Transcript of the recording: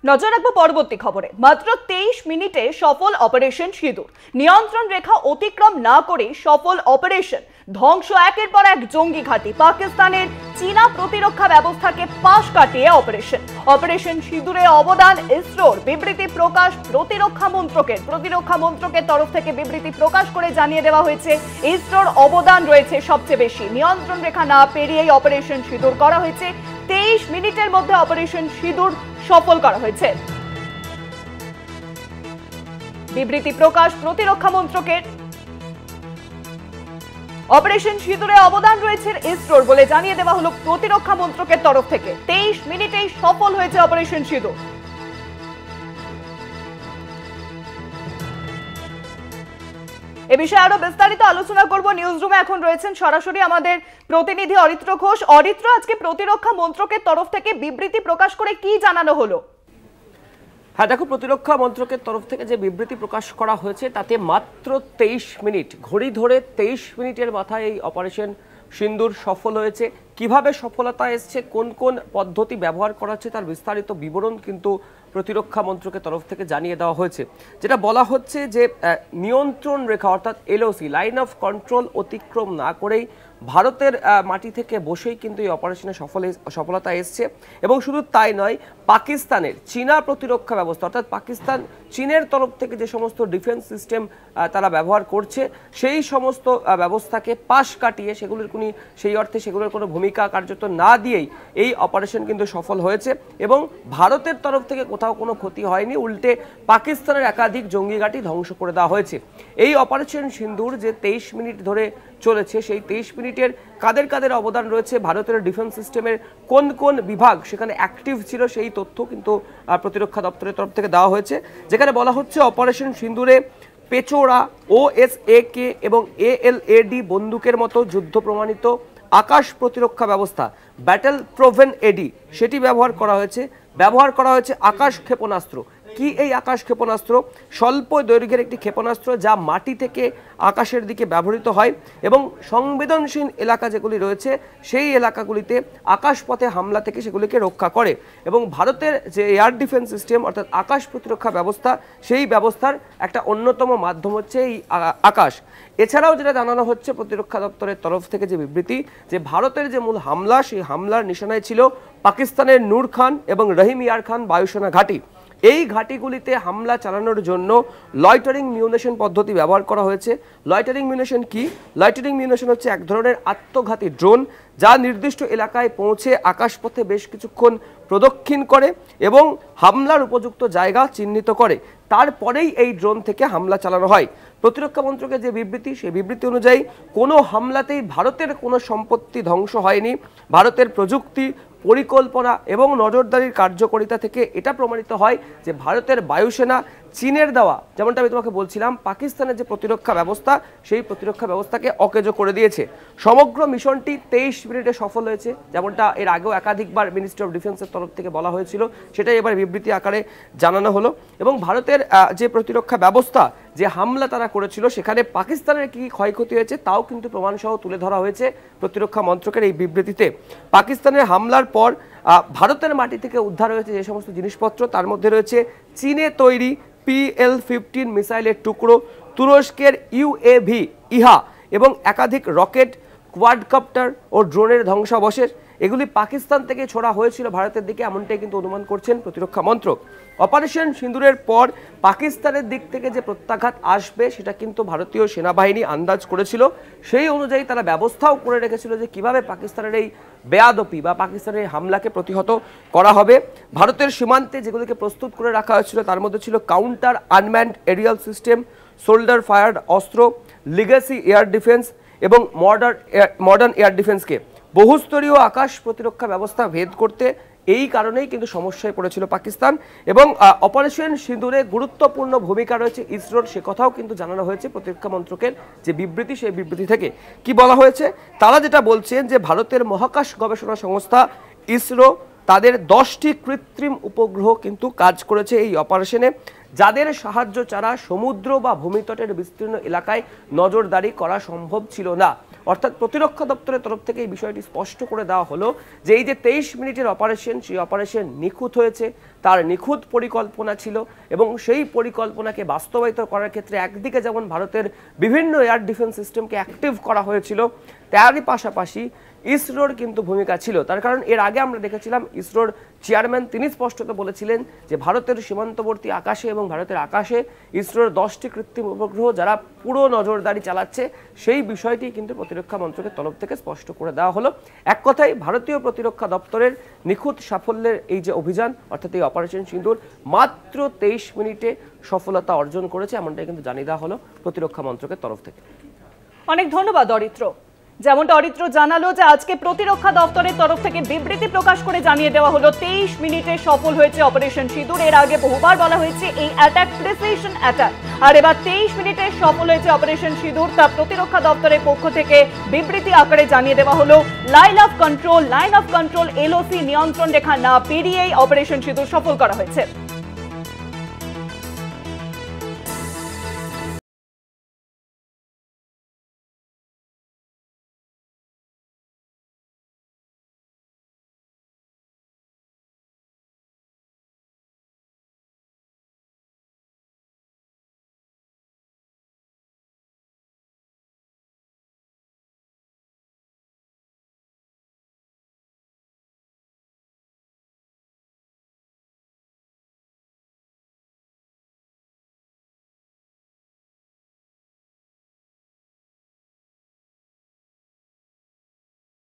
নজর রাখবো পরবর্তী খবরে। মাত্র 23 মিনিটে সফল অপারেশন সিঁদুর। নিয়ন্ত্রণ রেখা অতিক্রম না করে সফল অপারেশন। ধ্বংস একের পর এক জঙ্গি ঘাঁটি। পাকিস্তানের চীনা প্রতিরক্ষা ব্যবস্থাকে পাশ কাটিয়ে অপারেশন সিঁদুরে অবদান ইসরোর। বিবৃতি প্রকাশ প্রতিরক্ষা মন্ত্রকের তরফ থেকে বিবৃতি প্রকাশ করে জানিয়ে দেওয়া হয়েছে ইসরোর অবদান রয়েছে সবচেয়ে বেশি। নিয়ন্ত্রণ রেখা না পেরিয়েই অপারেশন সিঁদুর করা হয়েছে। 23 মিনিটের মধ্যে অপারেশন সিঁদুর সফল করা হয়েছে। বিবৃতি প্রকাশ প্রতিরক্ষা মন্ত্রকের। অপারেশন সিঁদুরে অবদান রয়েছে ইসরোর বলে জানিয়ে দেওয়া হলো প্রতিরক্ষা মন্ত্রকের তরফ থেকে। 23 মিনিটেই সফল হয়েছে অপারেশন সিঁদুর। এ বিষয়ে আরো বিস্তারিত আলোচনা করব। নিউজ রুমে এখন রয়েছেন সরাসরি আমাদের প্রতিনিধি অরিত্র ঘোষ। অরিত্র, আজকে প্রতিরক্ষা মন্ত্রকের তরফ থেকে বিবৃতি প্রকাশ করে কি জানানো হলো? হ্যাঁ দেখো, প্রতিরক্ষা মন্ত্রকের তরফ থেকে যে বিবৃতি প্রকাশ করা হয়েছে তাতে মাত্র 23 মিনিট, ঘড়ি ধরে 23 মিনিটের মাথায় এই অপারেশন সিঁদুর সফল হয়েছে। কিভাবে সফলতা এসছে, কোন কোন পদ্ধতি ব্যবহার করা হচ্ছে তার বিস্তারিত বিবরণ কিন্তু প্রতিরক্ষা মন্ত্রকের তরফ থেকে জানিয়ে দেওয়া হয়েছে। যেটা বলা হচ্ছে যে নিয়ন্ত্রণ রেখা অর্থাৎ এলওসি, লাইন অফ কন্ট্রোল অতিক্রম না করেই ভারতের মাটি থেকে বসেই কিন্তু এই অপারেশনে সফলতা এসছে। এবং শুধু তাই নয়, পাকিস্তানের চীনা প্রতিরক্ষা ব্যবস্থা অর্থাৎ পাকিস্তান চীনের তরফ থেকে যে সমস্ত ডিফেন্স সিস্টেম তারা ব্যবহার করছে সেই সমস্ত ব্যবস্থাকে পাশ কাটিয়ে সেগুলোর কোনো ভূমিকা কার্যত না দিয়েই এই অপারেশন কিন্তু সফল হয়েছে। এবং ভারতের তরফ থেকে কোথাও কোনো ক্ষতি হয়নি, উল্টে পাকিস্তানের একাধিক জঙ্গি ঘাঁটি ধ্বংস করে দেওয়া হয়েছে। এই অপারেশন সিঁদুর যে 23 মিনিট ধরে চলেছে, সেই 23 মিনিটের কাদের কাদের অবদান রয়েছে, ভারতের ডিফেন্স সিস্টেমের কোন কোন বিভাগ সেখানে অ্যাক্টিভ ছিল, সেই তথ্য কিন্তু প্রতিরক্ষা দপ্তরের তরফ থেকে দেওয়া হয়েছে। যেখানে বলা হচ্ছে অপারেশন সিঁদুরে পেচোরা, OSAK এবং ALAD বন্দুকের মতো যুদ্ধ প্রমাণিত আকাশ প্রতিরক্ষা ব্যবস্থা ব্যাটেল প্রোভেন এডি সেটি ব্যবহার করা হয়েছে আকাশ ক্ষেপণাস্ত্র। কি এই আকাশ ক্ষেপণাস্ত্র? স্বল্প দৈর্ঘ্যের একটি ক্ষেপণাস্ত্র যা মাটি থেকে আকাশের দিকে ব্যবহৃত হয় এবং সংবেদনশীল এলাকা যেগুলি রয়েছে সেই এলাকাগুলিতে আকাশপথে হামলা থেকে সেগুলিকে রক্ষা করে। এবং ভারতের যে এয়ার ডিফেন্স সিস্টেম অর্থাৎ আকাশ প্রতিরক্ষা ব্যবস্থা, সেই ব্যবস্থার একটা অন্যতম মাধ্যম হচ্ছে এই আকাশ। এছাড়াও যেটা জানানো হচ্ছে প্রতিরক্ষা দপ্তরের তরফ থেকে যে বিবৃতি, যে ভারতের যে মূল হামলা, সেই হামলার নিশানায় ছিল পাকিস্তানের নূর খান এবং রহিম ইয়ার খান বায়ুসেনা ঘাঁটি। এই ঘাঁটিগুলিতে হামলা চালানোর জন্য লয়টারিং মিউনেশন পদ্ধতি ব্যবহার করা হয়েছে। লয়টারিং মিউনেশন কি? লয়টারিং মিউনেশন হচ্ছে এক ধরনের আত্মঘাতী ড্রোন যা নির্দিষ্ট এলাকায় পৌঁছে আকাশপথে বেশ কিছুক্ষণ প্রদক্ষিণ করে এবং হামলার উপযুক্ত জায়গা চিহ্নিত করে। তারপরেই এই ড্রোন থেকে হামলা চালানো হয়। প্রতিরক্ষা মন্ত্রকের যে বিবৃতি, সেই বিবৃতি অনুযায়ী কোনো হামলাতেই ভারতের কোনো সম্পত্তি ধ্বংস হয়নি। ভারতের প্রযুক্তি, পরিকল্পনা এবং নজরদারির কার্যকারিতা থেকে এটা প্রমাণিত হয় যে ভারতের বায়ুসেনা চীনের দেওয়া, যেমনটা আমি তোমাকে বলছিলাম, পাকিস্তানের যে প্রতিরক্ষা ব্যবস্থা সেই প্রতিরক্ষা ব্যবস্থাকে অকেজো করে দিয়েছে। সমগ্র মিশনটি 23 মিনিটে সফল হয়েছে, যেমনটা এর আগেও একাধিকবার মিনিস্ট্রি অফ ডিফেন্সের তরফ থেকে বলা হয়েছিল, সেটাই এবার বিবৃতি আকারে জানানো হলো। এবং ভারতের যে প্রতিরক্ষা ব্যবস্থা, যে হামলা তারা করেছিল, সেখানে পাকিস্তানের কি ক্ষয়ক্ষতি হয়েছে তাও কিন্তু প্রমাণসহ তুলে ধরা হয়েছে প্রতিরক্ষা মন্ত্রকের এই বিবৃতিতে। পাকিস্তানের হামলার পর ভারতের মাটি থেকে উদ্ধার হয়েছে যে সমস্ত জিনিসপত্র, তার মধ্যে রয়েছে চীনে তৈরি PL-15 মিসাইলের টুকরো, তুরস্কের UAV ইহা এবং একাধিক রকেট, কোয়াডকপ্টার ও ড্রোনের ধ্বংসাবশেষ। এগুলি পাকিস্তান থেকে ছোড়া হয়েছিল ভারতের দিকে, এমনটাই কিন্তু অনুমান করছেন প্রতিরক্ষা মন্ত্রক। অপারেশন সিঁদুরের পর পাকিস্তানের দিক থেকে যে প্রত্যাঘাত আসবে সেটা কিন্তু ভারতীয় সেনাবাহিনী আন্দাজ করেছিল। সেই অনুযায়ী তারা ব্যবস্থাও করে রেখেছিল যে কিভাবে পাকিস্তানের এই বেয়াদপি বা পাকিস্তানের হামলাকে প্রতিহত করা হবে। ভারতের সীমান্তে যেগুলিকে প্রস্তুত করে রাখা হয়েছিল তার মধ্যে ছিল counter unmanned Arial system, shoulder fired অস্ত্র, লিগেসি এয়ার ডিফেন্স এবং মডার্ন এয়ার ডিফেন্সকে বহুস্তরীয় আকাশ প্রতিরক্ষা ব্যবস্থা ভেদ করতে এই কারণেই কিন্তু সমস্যায় পড়েছিল পাকিস্তান। এবং অপারেশন সিঁদুরে গুরুত্বপূর্ণ ভূমিকা রয়েছে ইসরোর, সে কথাও কিন্তু জানানো হয়েছে প্রতিরক্ষা মন্ত্রকের যে বিবৃতি, সেই বিবৃতি থেকে। কি বলা হয়েছে? তারা যেটা বলছেন যে ভারতের মহাকাশ গবেষণা সংস্থা ইসরো তাদের 10টি কৃত্রিম উপগ্রহ কিন্তু কাজ করেছে এই অপারেশনে, যাদের সাহায্য ছাড়া সমুদ্র বা ভূমিতটের বিস্তীর্ণ এলাকায় নজরদারি করা সম্ভব ছিল না। অর্থাৎ প্রতিরক্ষা দপ্তরের তরফ থেকে এই বিষয়টি স্পষ্ট করে দেওয়া হলো যে এই যে 23 মিনিটের অপারেশন, সেই অপারেশন নিখুঁত হয়েছে, তার নিখুঁত পরিকল্পনা ছিল এবং সেই পরিকল্পনাকে বাস্তবায়িত করার ক্ষেত্রে একদিকে যেমন ভারতের বিভিন্ন এয়ার ডিফেন্স সিস্টেমকে অ্যাক্টিভ করা হয়েছিল, তারই পাশাপাশি ইসরোর কিন্তু ভূমিকা ছিল। তার কারণ এর আগে আমরা দেখেছিলাম ইসরোর চেয়ারম্যান তিনি স্পষ্টত বলেছিলেন যে ভারতের সীমান্তবর্তী আকাশে এবং ভারতের আকাশে ইসরোর 10টি কৃত্রিম উপগ্রহ যারা পুরো নজরদারি চালাচ্ছে, সেই বিষয়টি কিন্তু প্রতিরক্ষা মন্ত্রকের তরফ থেকে স্পষ্ট করে দেওয়া হলো। এক কথায় ভারতীয় প্রতিরক্ষা দপ্তরের নিখুঁত সাফল্যের এই যে অভিযান, অর্থাৎ এই অপারেশন সিন্দুর মাত্র 23 মিনিটে সফলতা অর্জন করেছে, এমনটাই কিন্তু জানিয়ে দেওয়া হলো প্রতিরক্ষা মন্ত্রকের তরফ থেকে। অনেক ধন্যবাদ অরিত্র। যেমনটা অরিত্র জানালো যে আজকে প্রতিরক্ষা দপ্তরের তরফ থেকে বিবৃতি প্রকাশ করে জানিয়ে দেওয়া হলো 23 মিনিটে সফল হয়েছে অপারেশন সিঁদুর। এর আগে বহুবার বলা হয়েছে এই অ্যাটাক প্রিসিশন অ্যাটাক, আর এবার 23 মিনিটে সফল হয়েছে অপারেশন সিঁদুর। তা প্রতিরক্ষা দপ্তরের পক্ষ থেকে বিবৃতি আকারে জানিয়ে দেওয়া হলো লাইন অফ কন্ট্রোল এলওসি নিয়ন্ত্রণ রেখা না পেরিয়েই অপারেশন সিঁদুর সফল করা হয়েছে।